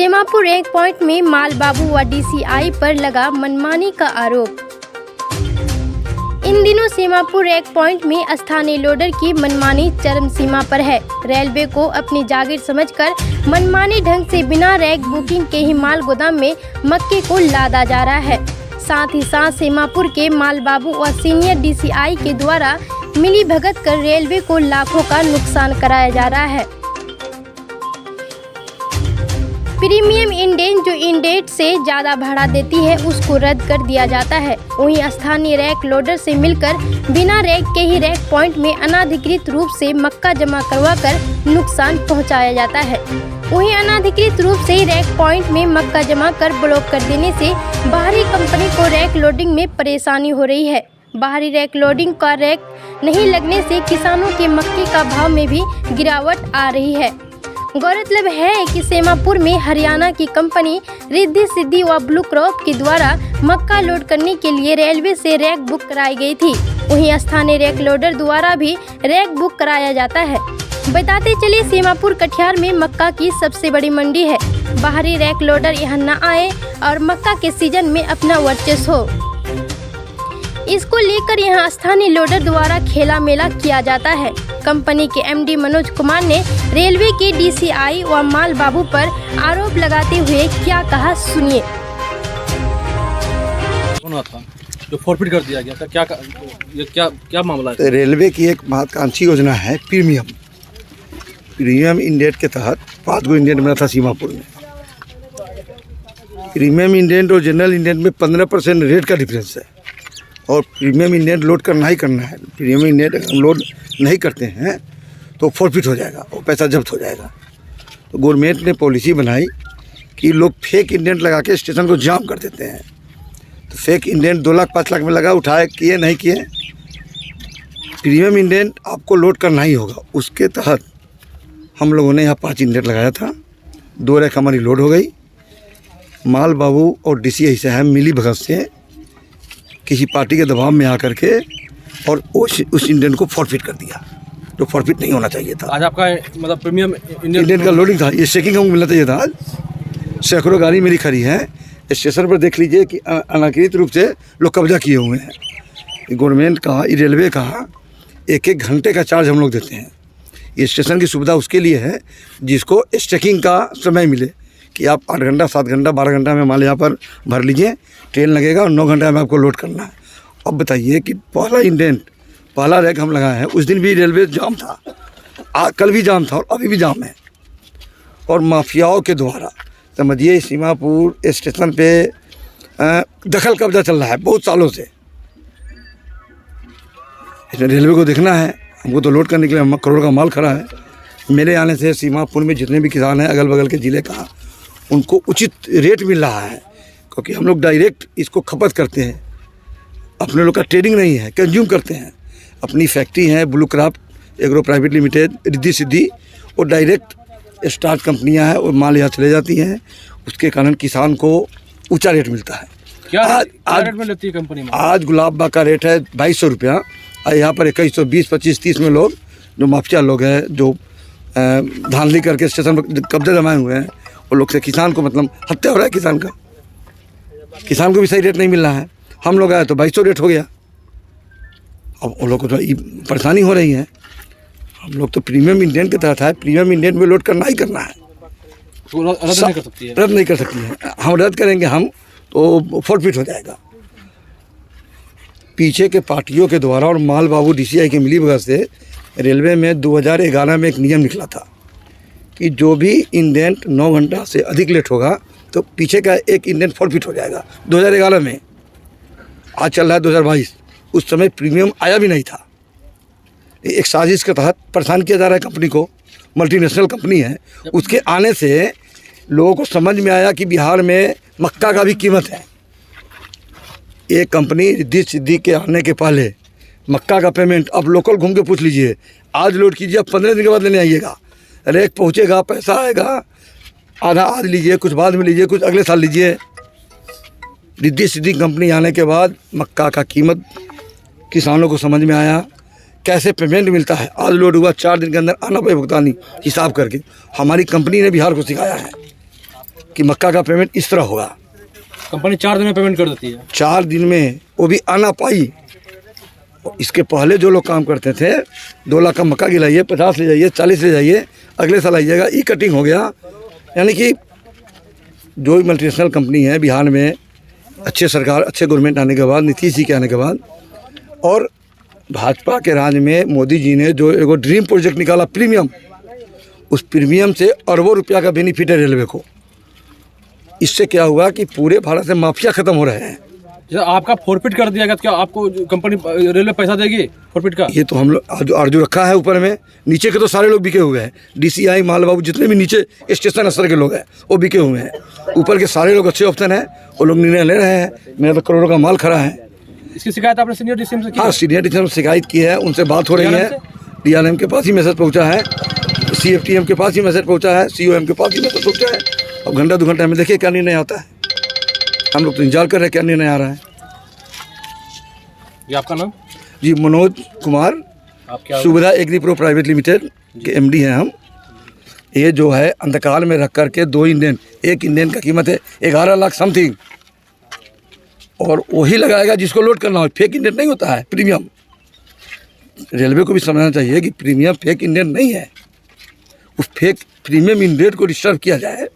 सीमापुर एक पॉइंट में माल बाबू व डीसीआई पर लगा मनमानी का आरोप। इन दिनों सीमापुर एक पॉइंट में स्थानीय लोडर की मनमानी चरम सीमा पर है। रेलवे को अपनी जागीर समझकर मनमानी ढंग से बिना रैक बुकिंग के ही माल गोदाम में मक्के को लादा जा रहा है। साथ ही साथ सीमापुर के माल बाबू और सीनियर डीसीआई के द्वारा मिली भगत कर रेलवे को लाखों का नुकसान कराया जा रहा है। प्रीमियम इंडेन जो इंडेट से ज़्यादा भाड़ा देती है उसको रद्द कर दिया जाता है। वहीं स्थानीय रैक लोडर से मिलकर बिना रैक के ही रैक पॉइंट में अनाधिकृत रूप से मक्का जमा करवाकर नुकसान पहुंचाया जाता है। वहीं अनाधिकृत रूप से रैक पॉइंट में मक्का जमा कर ब्लॉक कर देने से बाहरी कंपनी को रैक लोडिंग में परेशानी हो रही है। बाहरी रैक लोडिंग का रैक नहीं लगने से किसानों के मक्के का भाव में भी गिरावट आ रही है। गौरतलब है कि सीमापुर में हरियाणा की कंपनी रिद्धि सिद्धि व ब्लू क्रॉप के द्वारा मक्का लोड करने के लिए रेलवे से रैक बुक कराई गई थी। वहीं स्थानीय रैक लोडर द्वारा भी रैक बुक कराया जाता है। बताते चले सीमापुर कटिहार में मक्का की सबसे बड़ी मंडी है। बाहरी रैक लोडर यहाँ न आए और मक्का के सीजन में अपना वर्चस्व हो, इसको लेकर यहाँ स्थानीय लोडर द्वारा खेला मेला किया जाता है। कंपनी के एमडी मनोज कुमार ने रेलवे के डीसीआई व माल बाबू पर आरोप लगाते हुए क्या कहा, सुनिए। था जो फॉरफिट कर दिया गया था, क्या मामला है? रेलवे की एक महत्वाकांक्षी योजना है प्रीमियम इंडेंट के तहत 5 गो इंडेंट मिला था सीमापुर में। प्रीमियम इंडेंट और जनरल इंडेंट में 15% रेट का डिफरेंस है और प्रीमियम इंडेंट लोड करना ही करना है। प्रीमियम इंडेंट अगर हम लोड नहीं करते हैं तो फॉरफिट हो जाएगा और पैसा जब्त हो जाएगा। तो गवर्नमेंट ने पॉलिसी बनाई कि लोग फेक इंडेंट लगा के स्टेशन को जाम कर देते हैं। तो फेक इंडेंट 2 लाख 5 लाख में लगा, उठाए, किए नहीं किए। प्रीमियम इंडेंट आपको लोड करना ही होगा। उसके तहत हम लोगों ने यहाँ 5 इंडेंट लगाया था। 2 रैक हमारी लोड हो गई। माल बाबू और डीसीआई साहब मिली भगत से किसी पार्टी के दबाव में आकर के और उस इंडेंट को फॉरफिट कर दिया, जो फॉरफिट नहीं होना चाहिए था। आज आपका मतलब प्रीमियम इंडेंट का लोडिंग था, ये चेकिंग हमको मिलना चाहिए था। आज सैकड़ों गाड़ी मेरी खड़ी है स्टेशन पर, देख लीजिए कि अनाधिकृत रूप से लोग कब्जा किए हुए हैं। गवर्नमेंट का, रेलवे का 1-1 घंटे का चार्ज हम लोग देते हैं। ये स्टेशन की सुविधा उसके लिए है जिसको स्टेकिंग का समय मिले कि आप 8 घंटा 7 घंटा 12 घंटा में माल यहाँ पर भर लीजिए, ट्रेन लगेगा और 9 घंटा में आपको लोड करना है। अब बताइए कि पहला रैक हम लगाए हैं, उस दिन भी रेलवे जाम था, कल भी जाम था और अभी भी जाम है। और माफियाओं के द्वारा समझिए सीमापुर स्टेशन पे दखल कब्जा चल रहा है बहुत सालों से। इसमें रेलवे को देखना है, हमको तो लोड करने के लिए करोड़ का माल खड़ा है। मेरे आने से सीमापुर में जितने भी किसान हैं अगल बगल के ज़िले का, उनको उचित रेट मिल रहा है, क्योंकि हम लोग डायरेक्ट इसको खपत करते हैं। अपने लोग का ट्रेडिंग नहीं है, कंज्यूम करते हैं। अपनी फैक्ट्री है blue craft agro private limited, Riddhi Siddhi, और डायरेक्ट स्टार्ट कंपनियां हैं और माल यहाँ चले जाती हैं। उसके कारण किसान को ऊंचा रेट मिलता है। क्या रेट में लेती है कंपनी में? आज गुलाब बाग का रेट है 2200 रुपया और यहाँ पर 2120, 25, 30 में लोग जो माफिया लोग हैं, जो धांधली करके स्टेशन पर कब्जा जमाए हुए हैं, वो लोग से किसान को मतलब हत्या हो रहा है। किसान को भी सही रेट नहीं मिल रहा है। हम लोग आए तो 2200 रेट हो गया। अब उन लोग को तो परेशानी हो रही है। हम लोग तो प्रीमियम इंडेंट के तहत है, प्रीमियम इंडेंट में लोड करना ही करना है। तो रद्द नहीं कर सकती है? रद्द नहीं कर सकती है। हम रद्द करेंगे हम तो फॉरफिट हो जाएगा। पीछे के पार्टियों के द्वारा और माल बाबू डीसीआई की मिली भगत से रेलवे में 2011 में एक नियम निकला था कि जो भी इंडेंट 9 घंटा से अधिक लेट होगा तो पीछे का एक इंडेंट फॉरफिट हो जाएगा। 2011 में, आज चल रहा है 2022। उस समय प्रीमियम आया भी नहीं था। एक साजिश के तहत परेशान किया जा रहा है कंपनी को। मल्टीनेशनल कंपनी है, उसके आने से लोगों को समझ में आया कि बिहार में मक्का का भी कीमत है। एक कंपनी रिद्धि सिद्धि के आने के पहले मक्का का पेमेंट अब लोकल घूम के पूछ लीजिए, आज लोड कीजिए, अब 15 दिन के बाद लेने आइएगा, रेक पहुँचेगा, पैसा आएगा, आधा आज लीजिए, कुछ बाद में लीजिए, कुछ अगले साल लीजिए। रिद्धि सिद्धि कंपनी आने के बाद मक्का का कीमत किसानों को समझ में आया, कैसे पेमेंट मिलता है। आज लोड हुआ, 4 दिन के अंदर आना पे भुगतानी हिसाब करके। हमारी कंपनी ने बिहार को सिखाया है। कि मक्का का पेमेंट इस तरह होगा। कंपनी 4 दिन में पेमेंट कर देती है। 4 दिन में, वो भी आना पाई। इसके पहले जो लोग काम करते थे 2 लाख का मक्का गिलाइए, 50 ले जाइए, 40 ले जाइए, अगले साल आइएगा, ई कटिंग हो गया। यानी कि जो मल्टीनेशनल कंपनी है बिहार में, अच्छे सरकार, अच्छे गवर्नमेंट आने के बाद, नीतीश जी के आने के बाद और भाजपा के राज में मोदी जी ने जो एगो ड्रीम प्रोजेक्ट निकाला प्रीमियम, उस प्रीमियम से अरबों रुपया का बेनिफिट है रेलवे को। इससे क्या हुआ कि पूरे भारत से माफिया खत्म हो रहे हैं। जैसे आपका फॉरफिट कर दिया गया तो क्या आपको कंपनी रेलवे पैसा देगी फॉरफिट का? ये तो हम लोग आरजू रखा है ऊपर में, नीचे के तो सारे लोग बिके हुए हैं। DCI, माल बाबू, जितने भी नीचे स्टेशन स्तर के लोग हैं वो बिके हुए हैं। ऊपर के सारे लोग अच्छे ऑप्शन हैं, वो लोग निर्णय ले रहे हैं। मेरा तो करोड़ों का माल खड़ा है। इसकी शिकायत आपने सीनियर DCM से की? हाँ, सीनियर DCM से शिकायत की है, उनसे बात हो रही है। DRM के पास ही मैसेज पहुँचा है, CFTM के पास ही मैसेज पहुँचा है, COM के पास ही मैसेज पहुँचा है। अब घंटा 2 घंटा में देखिए क्या निर्णय आता है। हम लोग तो इंतजार कर रहे हैं क्या निर्णय आ रहा है। ये आपका नाम? जी, मनोज कुमार, आप क्या सुविधा एग्री प्रो प्राइवेट लिमिटेड के MD हैं हम। ये जो है अंधकार में रख करके 2 इंडियन, एक इंडियन का कीमत है 11 लाख समथिंग, और वही लगाएगा जिसको लोड करना हो। फेक इंडियन नहीं होता है प्रीमियम। रेलवे को भी समझना चाहिए कि प्रीमियम फेक इंडियन नहीं है। उस फेक प्रीमियम इंडियन को डिस्टर्ब किया जाए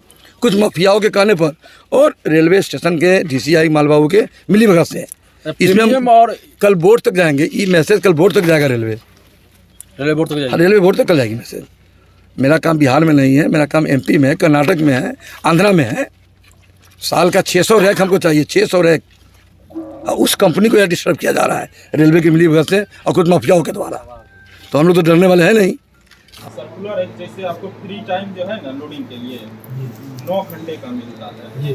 कुछ माफियाओं के कहने पर, और रेलवे स्टेशन के DCI मालबाबू के मिलीभगत से। इसमें हम और कल बोर्ड तक जाएंगे। ये मैसेज कल बोर्ड तक जाएगा, रेलवे बोर्ड तक जाएगी। रेलवे बोर्ड तक कल जाएगी मैसेज। मेरा काम बिहार में नहीं है, मेरा काम MP में है, कर्नाटक में है, आंध्रा में है। साल का 600 रैक हमको चाहिए, 600 रैक। उस कंपनी को यह डिस्टर्ब किया जा रहा है रेलवे की मिलीभगत से और कुछ माफियाओं के द्वारा। तो हम लोग तो डरने वाले हैं नहीं। सर्कुलर है, जैसे आपको फ्री टाइम जो है ना लोडिंग के लिए 9 घंटे का मिलता है।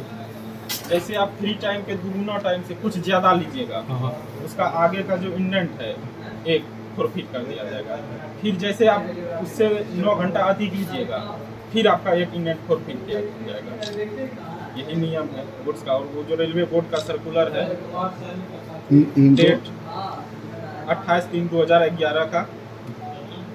जैसे आप फ्री टाइम के दुगुना टाइम से कुछ ज़्यादा लीजिएगा, उसका आगे का जो इंडेंट है एक फॉरफिट कर दिया जाएगा। फिर जैसे आप उससे 9 घंटा अधिक लीजिएगा, फिर आपका एक इंडेंट फॉरफिट किया जाएगा। यही नियम है बोर्ड का। और वो जो रेलवे बोर्ड का सर्कुलर है डेट 28/3/2011 का,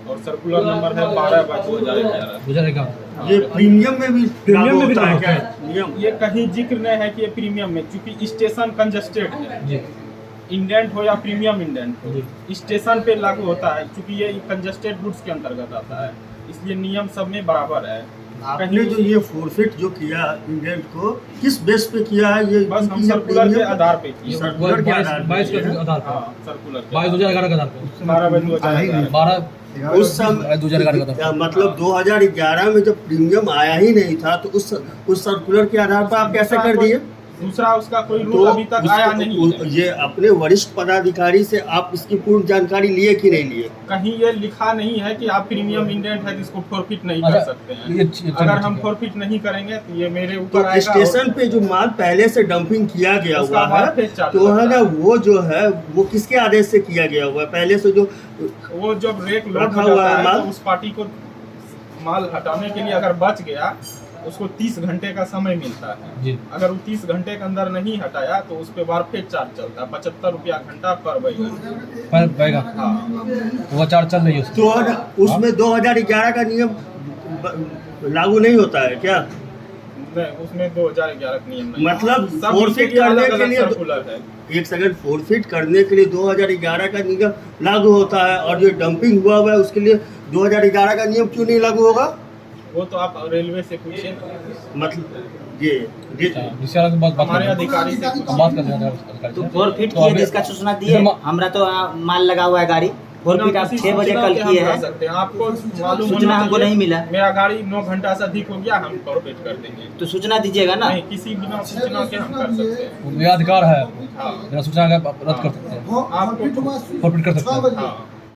और सर्कुलर नंबर है 12/2011। ये प्रीमियम में भी होता है क्या? नियम ये कहीं जिक्र नहीं है कि ये प्रीमियम में, क्योंकि स्टेशन कंजस्टेड है। इंडेंट हो या प्रीमियम इंडेंट हो, स्टेशन पे लागू होता है। क्योंकि ये कंजस्टेड गुड्स के अंतर्गत आता है, इसलिए नियम सब में बराबर है। आपने जो ये फोरफिट जो किया इंडेंट को, किस बेस पे किया है? ये बस हम सर्कुलर के आधार पे किए। सर्कुलर के आधार पे 22 के आधार पर, हाँ, सर्कुलर 22/2011 के आधार पर, 12/2011। उस समय 2011 का मतलब 2011 में जब प्रीमियम आया ही नहीं था, तो उस सर्कुलर के आधार पर आप कैसे कर दिए? दूसरा उसका कोई रूल तो अभी तक आया नहीं है। ये अपने वरिष्ठ पदाधिकारी से आप इसकी पूर्ण जानकारी लिए कि नहीं लिए? कहीं ये लिखा नहीं है कि आप प्रीमियम इंडेंट है इसको फॉरफिट नहीं कर सकते हैं। अगर हम फॉरफिट नहीं करेंगे तो ये मेरे तो ऊपर आएगा। स्टेशन पे जो माल पहले से डंपिंग किया गया उसका हुआ माल है, फिर चार्ज तो है होता ना, है। वो जो है वो किसके आदेश से किया गया हुआ है? पहले से जो वो जब रेक लोड रखा हो हुआ जाता है है माल? तो उस पार्टी को माल हटाने के लिए अगर बच गया, उसको 30 घंटे का समय मिलता है जी। अगर वो 30 घंटे के अंदर नहीं हटाया तो उस पे वारफेज चार्ज चलता है 75 रुपया घंटा पर बैगन। हाँ, वो चार्ज चल रही है उसकी। तो है ना, उसमें 2011 का नियम लागू नहीं होता है क्या? नहीं, उसमें 2011 का नियम नहीं। मतलब सब फोरफिट इसके लिए करने अलग-अलग के लिए सर्कुलर है। एक सेकंड, फोरफिट करने के लिए 2011 का नियम लागू होता है, और जो डंपिंग हुआ हुआ है उसके लिए 2011 का नियम क्यों नहीं लागू होगा? वो तो आप रेलवे से पूछिए, मतलब ये हमारे अधिकारी से पूछिए। तो फॉरफिट किए जिसका सूचना दिए, हमरा तो माल लगा हुआ है गाड़ी। फॉरफिट आप 6 बजे कल किए हैं, आपको मालूम सूचना हमको नहीं मिला। मेरा गाड़ी 9 घंटा से अधिक हो गया, हम फॉरफिट कर देंगे। तो सूचना दीजिएगा ना। नहीं, किसी बिना सूचना के हम कर सकते हैं। मेरा अधिकार है, हाँ, मेरा सूचना रद्द कर सकते हैं, आपको फॉरवर्ड कर सकते हैं। हाँ।